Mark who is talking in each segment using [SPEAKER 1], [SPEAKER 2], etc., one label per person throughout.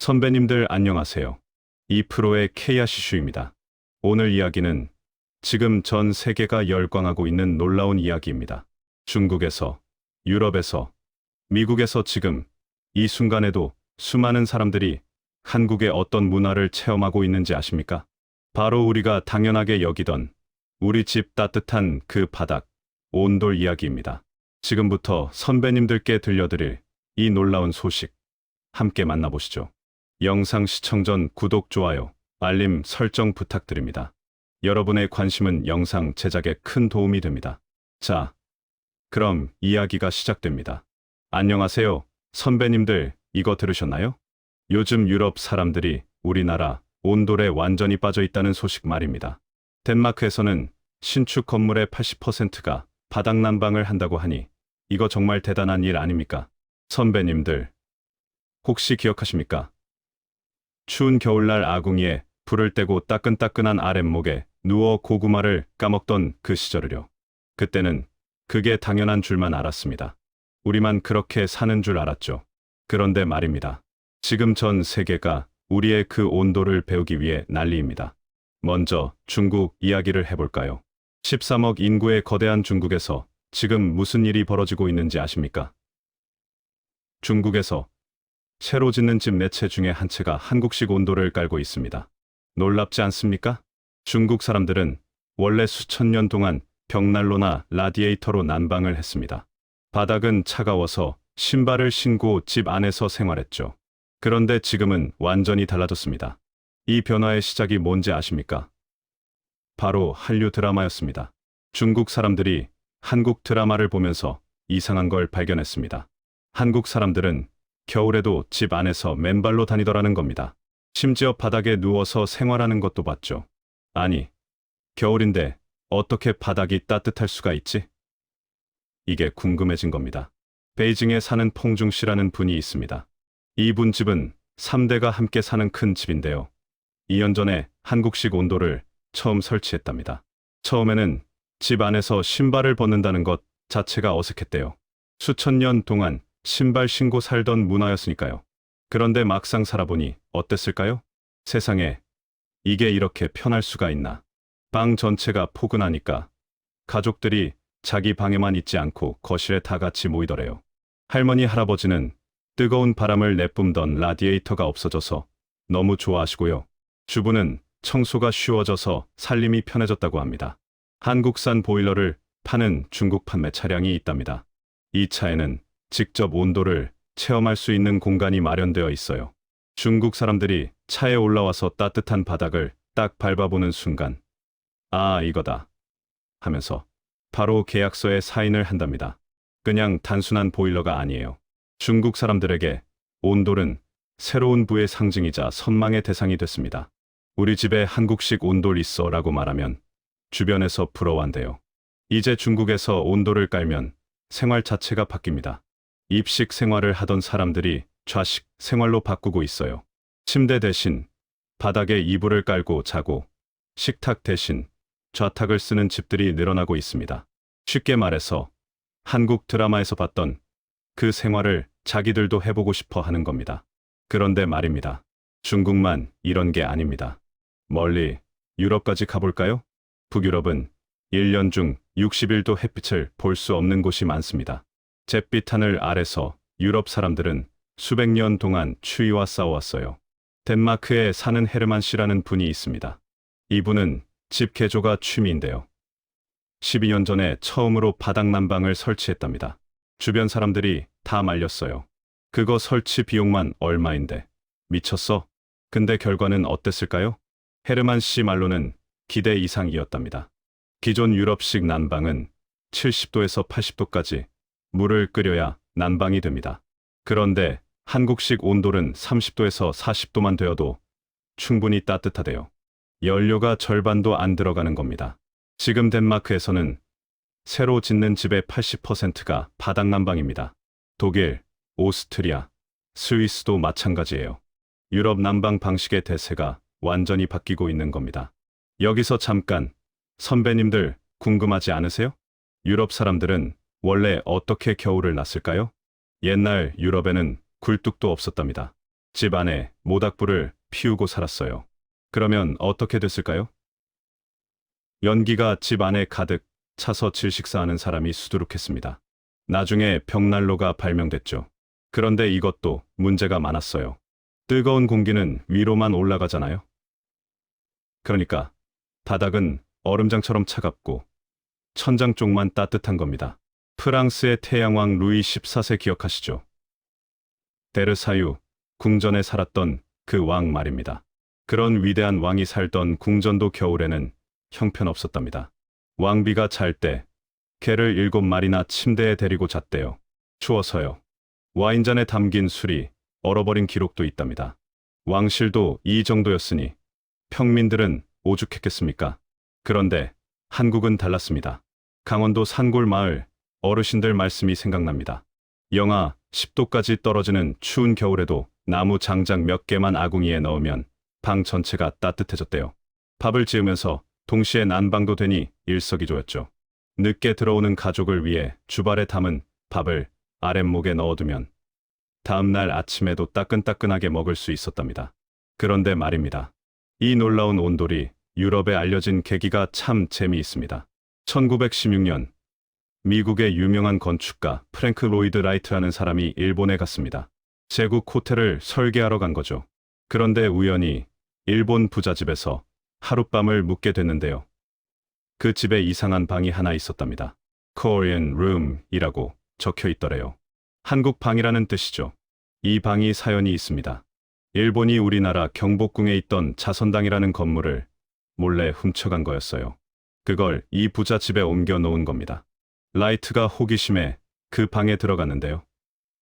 [SPEAKER 1] 선배님들 안녕하세요. 이 프로의 케이아시슈입니다. 오늘 이야기는 지금 전 세계가 열광하고 있는 놀라운 이야기입니다. 중국에서, 유럽에서, 미국에서 지금 이 순간에도 수많은 사람들이 한국의 어떤 문화를 체험하고 있는지 아십니까? 바로 우리가 당연하게 여기던 우리 집 따뜻한 그 바닥, 온돌 이야기입니다. 지금부터 선배님들께 들려드릴 이 놀라운 소식, 함께 만나보시죠. 영상 시청 전 구독, 좋아요, 알림 설정 부탁드립니다. 여러분의 관심은 영상 제작에 큰 도움이 됩니다. 자, 그럼 이야기가 시작됩니다. 안녕하세요, 선배님들, 이거 들으셨나요? 요즘 유럽 사람들이 우리나라 온돌에 완전히 빠져 있다는 소식 말입니다. 덴마크에서는 신축 건물의 80%가 바닥 난방을 한다고 하니 이거 정말 대단한 일 아닙니까? 선배님들, 혹시 기억하십니까? 추운 겨울날 아궁이에 불을 떼고 따끈따끈한 아랫목에 누워 고구마를 까먹던 그 시절을요. 그때는 그게 당연한 줄만 알았습니다. 우리만 그렇게 사는 줄 알았죠. 그런데 말입니다. 지금 전 세계가 우리의 그 온도를 배우기 위해 난리입니다. 먼저 중국 이야기를 해볼까요? 13억 인구의 거대한 중국에서 지금 무슨 일이 벌어지고 있는지 아십니까? 중국에서 새로 짓는 집 4채 중에 한 채가 한국식 온돌을 깔고 있습니다. 놀랍지 않습니까? 중국 사람들은 원래 수천 년 동안 벽난로나 라디에이터로 난방을 했습니다. 바닥은 차가워서 신발을 신고 집 안에서 생활했죠. 그런데 지금은 완전히 달라졌습니다. 이 변화의 시작이 뭔지 아십니까? 바로 한류 드라마였습니다. 중국 사람들이 한국 드라마를 보면서 이상한 걸 발견했습니다. 한국 사람들은 겨울에도 집 안에서 맨발로 다니더라는 겁니다. 심지어 바닥에 누워서 생활하는 것도 봤죠. 아니, 겨울인데 어떻게 바닥이 따뜻할 수가 있지? 이게 궁금해진 겁니다. 베이징에 사는 퐁중 씨라는 분이 있습니다. 이분 집은 3대가 함께 사는 큰 집인데요. 2년 전에 한국식 온돌을 처음 설치했답니다. 처음에는 집 안에서 신발을 벗는다는 것 자체가 어색했대요. 수천 년 동안 신발 신고 살던 문화였으니까요. 그런데 막상 살아보니 어땠을까요? 세상에, 이게 이렇게 편할 수가 있나. 방 전체가 포근하니까 가족들이 자기 방에만 있지 않고 거실에 다 같이 모이더래요. 할머니, 할아버지는 뜨거운 바람을 내뿜던 라디에이터가 없어져서 너무 좋아하시고요. 주부는 청소가 쉬워져서 살림이 편해졌다고 합니다. 한국산 보일러를 파는 중국 판매 차량이 있답니다. 이 차에는 직접 온도를 체험할 수 있는 공간이 마련되어 있어요. 중국 사람들이 차에 올라와서 따뜻한 바닥을 딱 밟아보는 순간, 아, 이거다 하면서 바로 계약서에 사인을 한답니다. 그냥 단순한 보일러가 아니에요. 중국 사람들에게 온돌은 새로운 부의 상징이자 선망의 대상이 됐습니다. 우리 집에 한국식 온돌 있어 라고 말하면 주변에서 부러워한대요. 이제 중국에서 온돌을 깔면 생활 자체가 바뀝니다. 입식 생활을 하던 사람들이 좌식 생활로 바꾸고 있어요. 침대 대신 바닥에 이불을 깔고 자고, 식탁 대신 좌탁을 쓰는 집들이 늘어나고 있습니다. 쉽게 말해서 한국 드라마에서 봤던 그 생활을 자기들도 해보고 싶어 하는 겁니다. 그런데 말입니다. 중국만 이런 게 아닙니다. 멀리 유럽까지 가볼까요? 북유럽은 1년 중 60일도 햇빛을 볼 수 없는 곳이 많습니다. 잿빛 하늘 아래서 유럽 사람들은 수백 년 동안 추위와 싸워왔어요. 덴마크에 사는 헤르만 씨라는 분이 있습니다. 이분은 집 개조가 취미인데요. 12년 전에 처음으로 바닥 난방을 설치했답니다. 주변 사람들이 다 말렸어요. 그거 설치 비용만 얼마인데. 미쳤어? 근데 결과는 어땠을까요? 헤르만 씨 말로는 기대 이상이었답니다. 기존 유럽식 난방은 70도에서 80도까지 물을 끓여야 난방이 됩니다. 그런데 한국식 온돌은 30도에서 40도만 되어도 충분히 따뜻하대요. 연료가 절반도 안 들어가는 겁니다. 지금 덴마크에서는 새로 짓는 집의 80%가 바닥 난방입니다. 독일, 오스트리아, 스위스도 마찬가지예요. 유럽 난방 방식의 대세가 완전히 바뀌고 있는 겁니다. 여기서 잠깐, 선배님들 궁금하지 않으세요? 유럽 사람들은 원래 어떻게 겨울을 났을까요? 옛날 유럽에는 굴뚝도 없었답니다. 집 안에 모닥불을 피우고 살았어요. 그러면 어떻게 됐을까요? 연기가 집 안에 가득 차서 질식사하는 사람이 수두룩했습니다. 나중에 벽난로가 발명됐죠. 그런데 이것도 문제가 많았어요. 뜨거운 공기는 위로만 올라가잖아요. 그러니까 바닥은 얼음장처럼 차갑고 천장 쪽만 따뜻한 겁니다. 프랑스의 태양왕 루이 14세 기억하시죠? 베르사유 궁전에 살았던 그 왕 말입니다. 그런 위대한 왕이 살던 궁전도 겨울에는 형편없었답니다. 왕비가 잘 때 개를 7마리나 침대에 데리고 잤대요. 추워서요. 와인잔에 담긴 술이 얼어버린 기록도 있답니다. 왕실도 이 정도였으니 평민들은 오죽했겠습니까? 그런데 한국은 달랐습니다. 강원도 산골 마을 어르신들 말씀이 생각납니다. 영하 10도까지 떨어지는 추운 겨울에도 나무 장작 몇 개만 아궁이에 넣으면 방 전체가 따뜻해졌대요. 밥을 지으면서 동시에 난방도 되니 일석이조였죠. 늦게 들어오는 가족을 위해 주발에 담은 밥을 아랫목에 넣어두면 다음날 아침에도 따끈따끈하게 먹을 수 있었답니다. 그런데 말입니다. 이 놀라운 온돌이 유럽에 알려진 계기가 참 재미있습니다. 1916년 미국의 유명한 건축가 프랭크 로이드 라이트라는 사람이 일본에 갔습니다. 제국 호텔을 설계하러 간 거죠. 그런데 우연히 일본 부잣집에서 하룻밤을 묵게 됐는데요. 그 집에 이상한 방이 하나 있었답니다. Korean Room이라고 적혀 있더래요. 한국 방이라는 뜻이죠. 이 방이 사연이 있습니다. 일본이 우리나라 경복궁에 있던 자선당이라는 건물을 몰래 훔쳐간 거였어요. 그걸 이 부잣집에 옮겨 놓은 겁니다. 라이트가 호기심에 그 방에 들어갔는데요.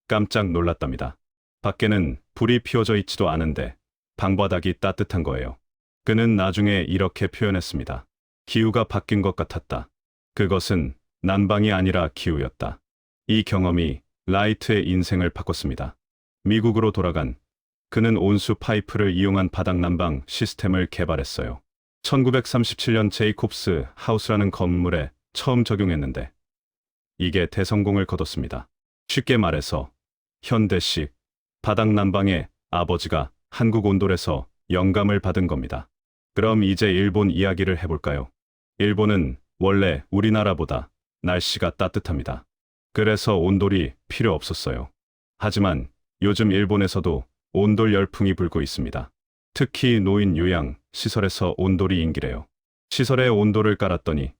[SPEAKER 1] 깜짝 놀랐답니다. 밖에는 불이 피워져 있지도 않은데 방바닥이 따뜻한 거예요. 그는 나중에 이렇게 표현했습니다. 기후가 바뀐 것 같았다. 그것은 난방이 아니라 기후였다. 이 경험이 라이트의 인생을 바꿨습니다. 미국으로 돌아간 그는 온수 파이프를 이용한 바닥 난방 시스템을 개발했어요. 1937년 제이콥스 하우스라는 건물에 처음 적용했는데 이게 대성공을 거뒀습니다. 쉽게 말해서 현대식 바닥 난방의 아버지가 한국 온돌에서 영감을 받은 겁니다. 그럼 이제 일본 이야기를 해볼까요? 일본은 원래 우리나라보다 날씨가 따뜻합니다. 그래서 온돌이 필요 없었어요. 하지만 요즘 일본에서도 온돌 열풍이 불고 있습니다. 특히 노인 요양 시설에서 온돌이 인기래요. 시설에 온돌을 깔았더니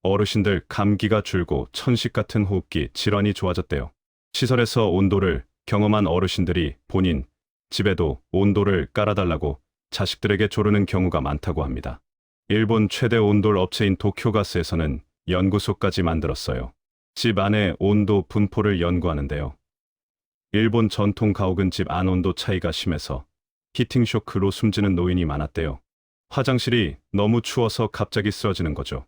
[SPEAKER 1] 어르신들 감기가 줄고 천식 같은 호흡기 질환이 좋아졌대요. 시설에서 온돌을 경험한 어르신들이 본인 집에도 온돌을 깔아달라고 자식들에게 조르는 경우가 많다고 합니다. 일본 최대 온돌 업체인 도쿄가스에서는 연구소까지 만들었어요. 집 안의 온도 분포를 연구하는데요. 일본 전통 가옥은 집 안 온도 차이가 심해서 히팅 쇼크로 숨지는 노인이 많았대요. 화장실이 너무 추워서 갑자기 쓰러지는 거죠.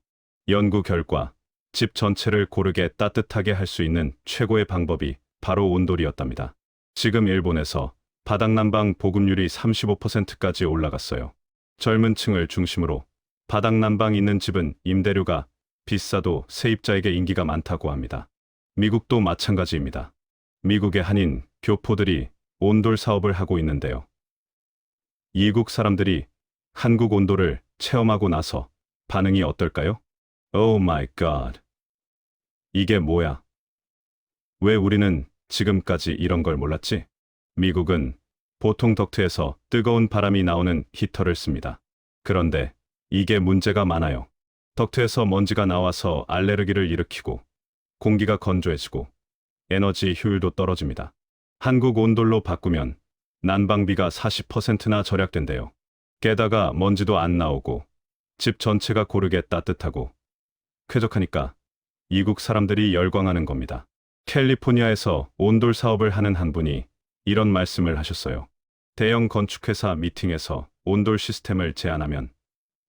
[SPEAKER 1] 연구 결과 집 전체를 고르게 따뜻하게 할 수 있는 최고의 방법이 바로 온돌이었답니다. 지금 일본에서 바닥난방 보급률이 35%까지 올라갔어요. 젊은 층을 중심으로 바닥난방 있는 집은 임대료가 비싸도 세입자에게 인기가 많다고 합니다. 미국도 마찬가지입니다. 미국의 한인 교포들이 온돌 사업을 하고 있는데요. 이국 사람들이 한국 온돌을 체험하고 나서 반응이 어떨까요? Oh my God. 이게 뭐야? 왜 우리는 지금까지 이런 걸 몰랐지? 미국은 보통 덕트에서 뜨거운 바람이 나오는 히터를 씁니다. 그런데 이게 문제가 많아요. 덕트에서 먼지가 나와서 알레르기를 일으키고 공기가 건조해지고 에너지 효율도 떨어집니다. 한국 온돌로 바꾸면 난방비가 40%나 절약된대요. 게다가 먼지도 안 나오고 집 전체가 고르게 따뜻하고 쾌적하니까 이국 사람들이 열광하는 겁니다. 캘리포니아에서 온돌 사업을 하는 한 분이 이런 말씀을 하셨어요. 대형 건축회사 미팅에서 온돌 시스템을 제안하면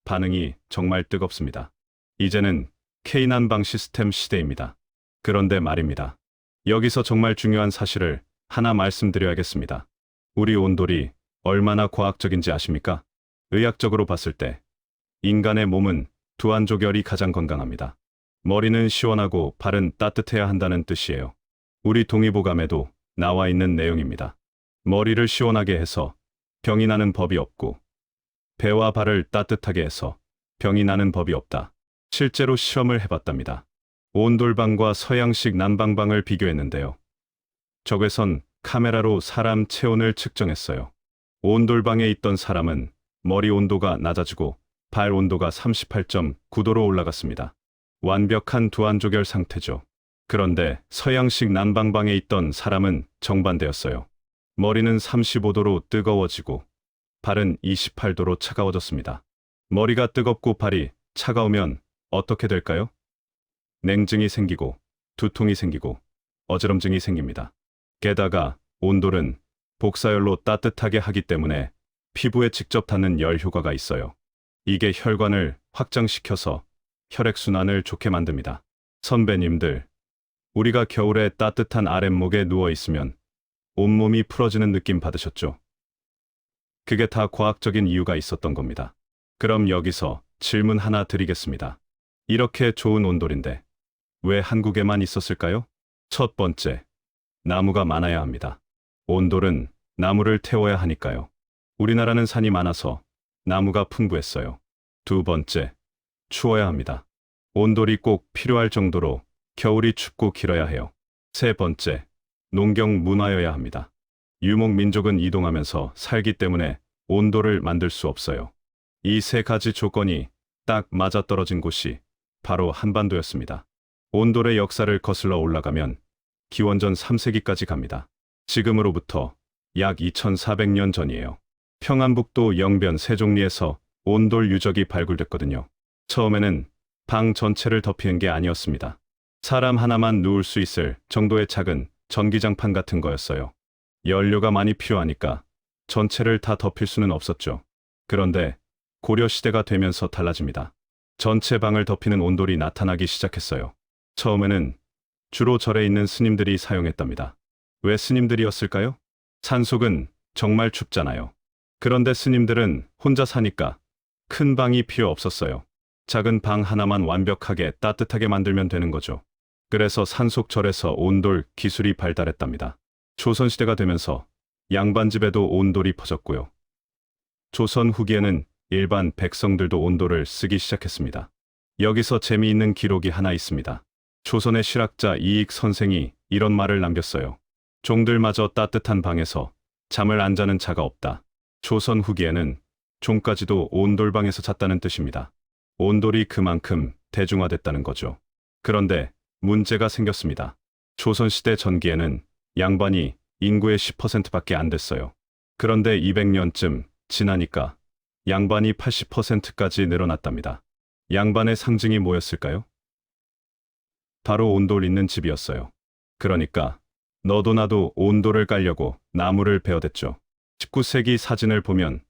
[SPEAKER 1] 반응이 정말 뜨겁습니다. 이제는 K난방 시스템 시대입니다. 그런데 말입니다. 여기서 정말 중요한 사실을 하나 말씀드려야겠습니다. 우리 온돌이 얼마나 과학적인지 아십니까? 의학적으로 봤을 때 인간의 몸은 두 한조결이 가장 건강합니다. 머리는 시원하고 발은 따뜻해야 한다는 뜻이에요. 우리 동의보감에도 나와 있는 내용입니다. 머리를 시원하게 해서 병이 나는 법이 없고 배와 발을 따뜻하게 해서 병이 나는 법이 없다. 실제로 실험을 해봤답니다. 온돌방과 서양식 난방방을 비교했는데요. 적외선 카메라로 사람 체온을 측정했어요. 온돌방에 있던 사람은 머리 온도가 낮아지고 발 온도가 38.9도로 올라갔습니다. 완벽한 두안조결 상태죠. 그런데 서양식 난방방에 있던 사람은 정반대였어요. 머리는 35도로 뜨거워지고 발은 28도로 차가워졌습니다. 머리가 뜨겁고 발이 차가우면 어떻게 될까요? 냉증이 생기고 두통이 생기고 어지럼증이 생깁니다. 게다가 온돌은 복사열로 따뜻하게 하기 때문에 피부에 직접 닿는 열 효과가 있어요. 이게 혈관을 확장시켜서 혈액순환을 좋게 만듭니다. 선배님들, 우리가 겨울에 따뜻한 아랫목에 누워 있으면 온몸이 풀어지는 느낌 받으셨죠? 그게 다 과학적인 이유가 있었던 겁니다. 그럼 여기서 질문 하나 드리겠습니다. 이렇게 좋은 온돌인데 왜 한국에만 있었을까요? 첫 번째, 나무가 많아야 합니다. 온돌은 나무를 태워야 하니까요. 우리나라는 산이 많아서 나무가 풍부했어요. 두 번째, 추워야 합니다. 온돌이 꼭 필요할 정도로 겨울이 춥고 길어야 해요. 세 번째, 농경 문화여야 합니다. 유목민족은 이동하면서 살기 때문에 온돌을 만들 수 없어요. 이 세 가지 조건이 딱 맞아떨어진 곳이 바로 한반도였습니다. 온돌의 역사를 거슬러 올라가면 기원전 3세기까지 갑니다. 지금으로부터 약 2400년 전이에요. 평안북도 영변 세종리에서 온돌 유적이 발굴됐거든요. 처음에는 방 전체를 덮이는 게 아니었습니다. 사람 하나만 누울 수 있을 정도의 작은 전기장판 같은 거였어요. 연료가 많이 필요하니까 전체를 다 덮일 수는 없었죠. 그런데 고려 시대가 되면서 달라집니다. 전체 방을 덮이는 온돌이 나타나기 시작했어요. 처음에는 주로 절에 있는 스님들이 사용했답니다. 왜 스님들이었을까요? 산속은 정말 춥잖아요. 그런데 스님들은 혼자 사니까 큰 방이 필요 없었어요. 작은 방 하나만 완벽하게 따뜻하게 만들면 되는 거죠. 그래서 산속 절에서 온돌 기술이 발달했답니다. 조선시대가 되면서 양반집에도 온돌이 퍼졌고요. 조선 후기에는 일반 백성들도 온돌을 쓰기 시작했습니다. 여기서 재미있는 기록이 하나 있습니다. 조선의 실학자 이익 선생이 이런 말을 남겼어요. 종들마저 따뜻한 방에서 잠을 안 자는 자가 없다. 조선 후기에는 종까지도 온돌방에서 잤다는 뜻입니다. 온돌이 그만큼 대중화됐다는 거죠. 그런데 문제가 생겼습니다. 조선시대 전기에는 양반이 인구의 10%밖에 안 됐어요. 그런데 200년쯤 지나니까 양반이 80%까지 늘어났답니다. 양반의 상징이 뭐였을까요? 바로 온돌 있는 집이었어요. 그러니까 너도 나도 온돌을 깔려고 나무를 베어댔죠. 19세기 사진을 보면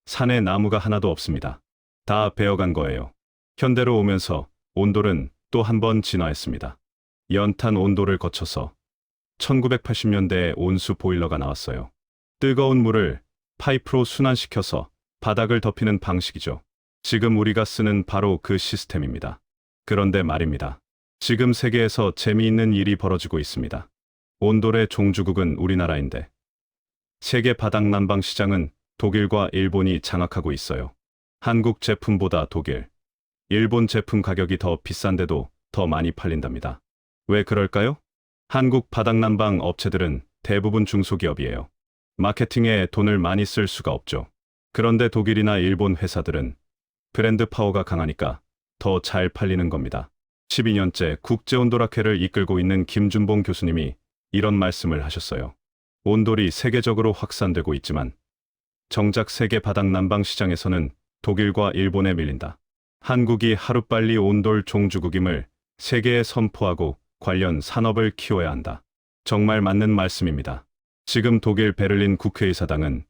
[SPEAKER 1] 산에 나무가 하나도 없습니다. 다 베어간 거예요. 현대로 오면서 온돌은 또 한 번 진화했습니다. 연탄 온돌을 거쳐서 1980년대에 온수 보일러가 나왔어요. 뜨거운 물을 파이프로 순환시켜서 바닥을 덮이는 방식이죠. 지금 우리가 쓰는 바로 그 시스템입니다. 그런데 말입니다. 지금 세계에서 재미있는 일이 벌어지고 있습니다. 온돌의 종주국은 우리나라인데 세계 바닥 난방 시장은 독일과 일본이 장악하고 있어요. 한국 제품보다 독일, 일본 제품 가격이 더 비싼데도 더 많이 팔린답니다. 왜 그럴까요? 한국 바닥 난방 업체들은 대부분 중소기업이에요. 마케팅에 돈을 많이 쓸 수가 없죠. 그런데 독일이나 일본 회사들은 브랜드 파워가 강하니까 더 잘 팔리는 겁니다. 12년째 국제온돌학회를 이끌고 있는 김준봉 교수님이 이런 말씀을 하셨어요. 온돌이 세계적으로 확산되고 있지만 정작 세계 바닥 난방 시장에서는 독일과 일본에 밀린다. 한국이 하루빨리 온돌 종주국임을 세계에 선포하고 관련 산업을 키워야 한다. 정말 맞는 말씀입니다. 지금 독일 베를린 국회의사당은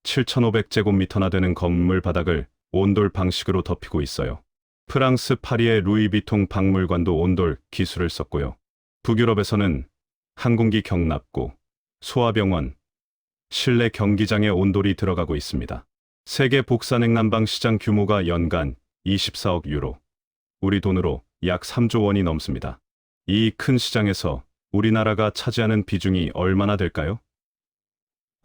[SPEAKER 1] 7,500제곱미터나 되는 건물 바닥을 온돌 방식으로 덮이고 있어요. 프랑스 파리의 루이비통 박물관도 온돌 기술을 썼고요. 북유럽에서는 항공기 경납고, 소아병원, 실내 경기장에 온돌이 들어가고 있습니다. 세계 복사냉 난방 시장 규모가 연간 24억 유로, 우리 돈으로 약 3조 원이 넘습니다. 이 큰 시장에서 우리나라가 차지하는 비중이 얼마나 될까요?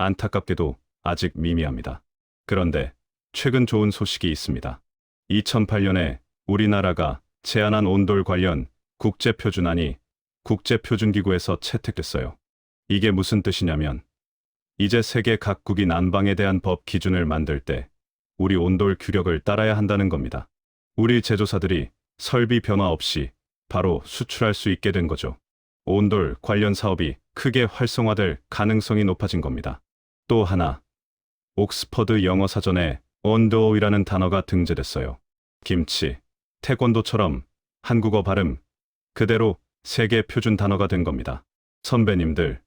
[SPEAKER 1] 안타깝게도 아직 미미합니다. 그런데 최근 좋은 소식이 있습니다. 2008년에 우리나라가 제안한 온돌 관련 국제표준안이 국제표준기구에서 채택됐어요. 이게 무슨 뜻이냐면 이제 세계 각국이 난방에 대한 법 기준을 만들 때 우리 온돌 규격을 따라야 한다는 겁니다. 우리 제조사들이 설비 변화 없이 바로 수출할 수 있게 된 거죠. 온돌 관련 사업이 크게 활성화될 가능성이 높아진 겁니다. 또 하나, 옥스퍼드 영어 사전에 온도이라는 단어가 등재됐어요. 김치, 태권도처럼 한국어 발음 그대로 세계 표준 단어가 된 겁니다. 선배님들,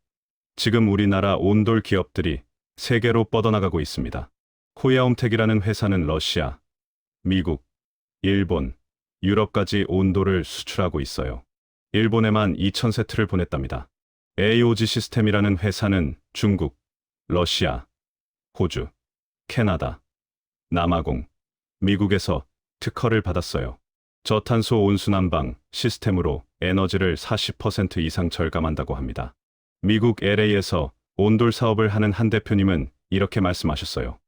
[SPEAKER 1] 지금 우리나라 온돌 기업들이 세계로 뻗어나가고 있습니다. 호야옴텍이라는 회사는 러시아, 미국, 일본, 유럽까지 온돌을 수출하고 있어요. 일본에만 2,000세트를 보냈답니다. AOG 시스템이라는 회사는 중국, 러시아, 호주, 캐나다, 남아공, 미국에서 특허를 받았어요. 저탄소 온수난방 시스템으로 에너지를 40% 이상 절감한다고 합니다. 미국 LA에서 온돌 사업을 하는 한 대표님은 이렇게 말씀하셨어요.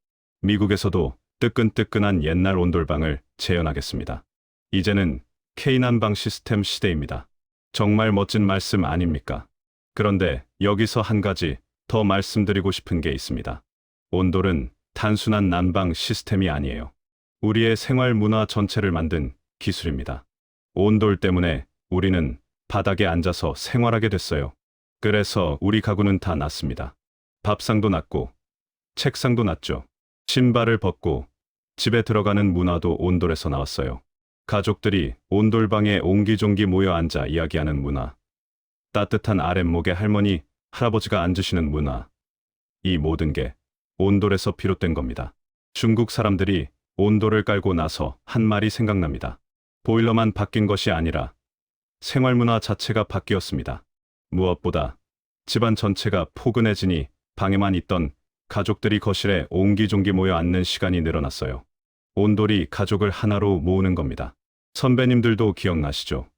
[SPEAKER 1] 미국에서도 뜨끈뜨끈한 옛날 온돌방을 재현하겠습니다. 이제는 K난방 시스템 시대입니다. 정말 멋진 말씀 아닙니까? 그런데 여기서 한 가지 더 말씀드리고 싶은 게 있습니다. 온돌은 단순한 난방 시스템이 아니에요. 우리의 생활 문화 전체를 만든 기술입니다. 온돌 때문에 우리는 바닥에 앉아서 생활하게 됐어요. 그래서 우리 가구는 다 낫습니다. 밥상도 낫고 책상도 낫죠. 신발을 벗고 집에 들어가는 문화도 온돌에서 나왔어요. 가족들이 온돌방에 옹기종기 모여 앉아 이야기하는 문화. 따뜻한 아랫목에 할머니, 할아버지가 앉으시는 문화. 이 모든 게 온돌에서 비롯된 겁니다. 중국 사람들이 온돌을 깔고 나서 한 말이 생각납니다. 보일러만 바뀐 것이 아니라 생활 문화 자체가 바뀌었습니다. 무엇보다 집안 전체가 포근해지니 방에만 있던 가족들이 거실에 옹기종기 모여 앉는 시간이 늘어났어요. 온돌이 가족을 하나로 모으는 겁니다. 선배님들도 기억나시죠?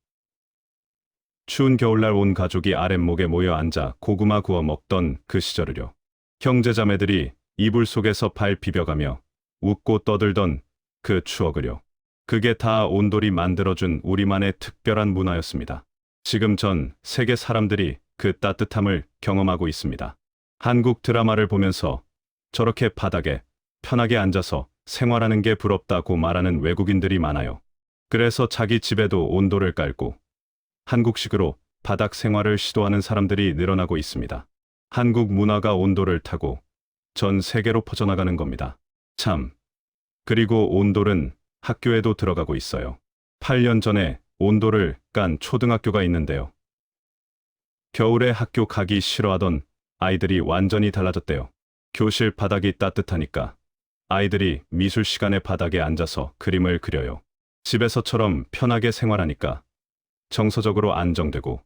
[SPEAKER 1] 추운 겨울날 온 가족이 아랫목에 모여 앉아 고구마 구워 먹던 그 시절을요. 형제자매들이 이불 속에서 발 비벼가며 웃고 떠들던 그 추억을요. 그게 다 온돌이 만들어준 우리만의 특별한 문화였습니다. 지금 전 세계 사람들이 그 따뜻함을 경험하고 있습니다. 한국 드라마를 보면서 저렇게 바닥에 편하게 앉아서 생활하는 게 부럽다고 말하는 외국인들이 많아요. 그래서 자기 집에도 온돌을 깔고 한국식으로 바닥 생활을 시도하는 사람들이 늘어나고 있습니다. 한국 문화가 온돌을 타고 전 세계로 퍼져나가는 겁니다. 참. 그리고 온돌은 학교에도 들어가고 있어요. 8년 전에 온돌을 깐 초등학교가 있는데요. 겨울에 학교 가기 싫어하던 아이들이 완전히 달라졌대요. 교실 바닥이 따뜻하니까 아이들이 미술 시간에 바닥에 앉아서 그림을 그려요. 집에서처럼 편하게 생활하니까 정서적으로 안정되고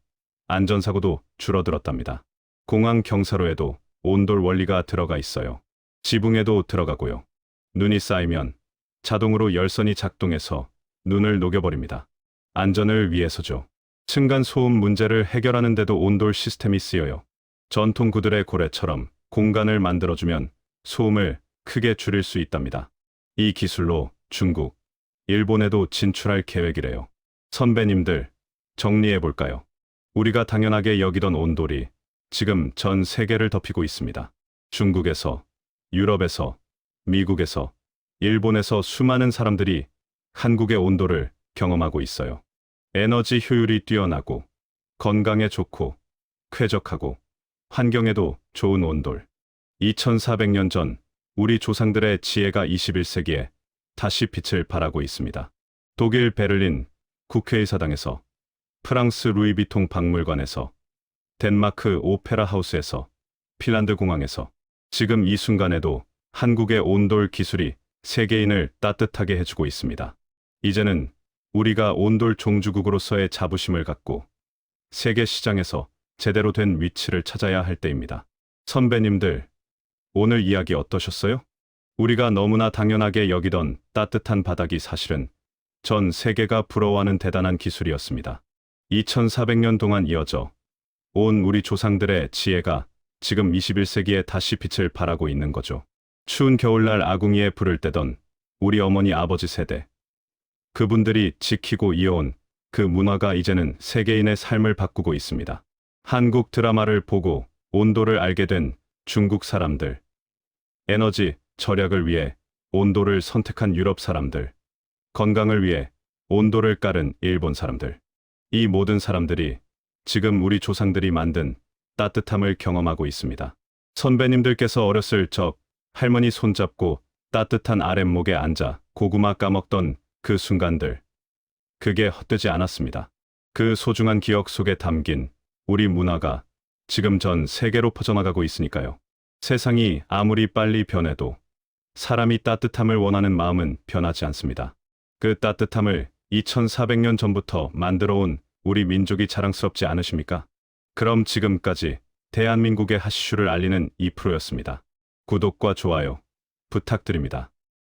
[SPEAKER 1] 안전사고도 줄어들었답니다. 공항 경사로에도 온돌 원리가 들어가 있어요. 지붕에도 들어가고요. 눈이 쌓이면 자동으로 열선이 작동해서 눈을 녹여버립니다. 안전을 위해서죠. 층간소음 문제를 해결하는 데도 온돌 시스템이 쓰여요. 전통 구들의 고래처럼 공간을 만들어주면 소음을 크게 줄일 수 있답니다. 이 기술로 중국, 일본에도 진출할 계획이래요. 선배님들, 정리해볼까요? 우리가 당연하게 여기던 온돌이 지금 전 세계를 덮이고 있습니다. 중국에서, 유럽에서, 미국에서, 일본에서 수많은 사람들이 한국의 온돌을 경험하고 있어요. 에너지 효율이 뛰어나고 건강에 좋고 쾌적하고 환경에도 좋은 온돌. 2400년 전 우리 조상들의 지혜가 21세기에 다시 빛을 발하고 있습니다. 독일 베를린 국회의사당에서, 프랑스 루이비통 박물관에서, 덴마크 오페라 하우스에서, 핀란드 공항에서, 지금 이 순간에도 한국의 온돌 기술이 세계인을 따뜻하게 해주고 있습니다. 이제는 우리가 온돌 종주국으로서의 자부심을 갖고 세계 시장에서 제대로 된 위치를 찾아야 할 때입니다. 선배님들, 오늘 이야기 어떠셨어요? 우리가 너무나 당연하게 여기던 따뜻한 바닥이 사실은 전 세계가 부러워하는 대단한 기술이었습니다. 2400년 동안 이어져 온 우리 조상들의 지혜가 지금 21세기에 다시 빛을 발하고 있는 거죠. 추운 겨울날 아궁이에 불을 떼던 우리 어머니 아버지 세대. 그분들이 지키고 이어온 그 문화가 이제는 세계인의 삶을 바꾸고 있습니다. 한국 드라마를 보고 온도를 알게 된 중국 사람들. 에너지, 절약을 위해 온도를 선택한 유럽 사람들. 건강을 위해 온도를 깔은 일본 사람들. 이 모든 사람들이 지금 우리 조상들이 만든 따뜻함을 경험하고 있습니다. 선배님들께서 어렸을 적 할머니 손잡고 따뜻한 아랫목에 앉아 고구마 까먹던 그 순간들. 그게 헛되지 않았습니다. 그 소중한 기억 속에 담긴 우리 문화가 지금 전 세계로 퍼져나가고 있으니까요. 세상이 아무리 빨리 변해도 사람이 따뜻함을 원하는 마음은 변하지 않습니다. 그 따뜻함을 2400년 전부터 만들어온 우리 민족이 자랑스럽지 않으십니까? 그럼 지금까지 대한민국의 핫이슈를 알리는 2%였습니다. 구독과 좋아요 부탁드립니다.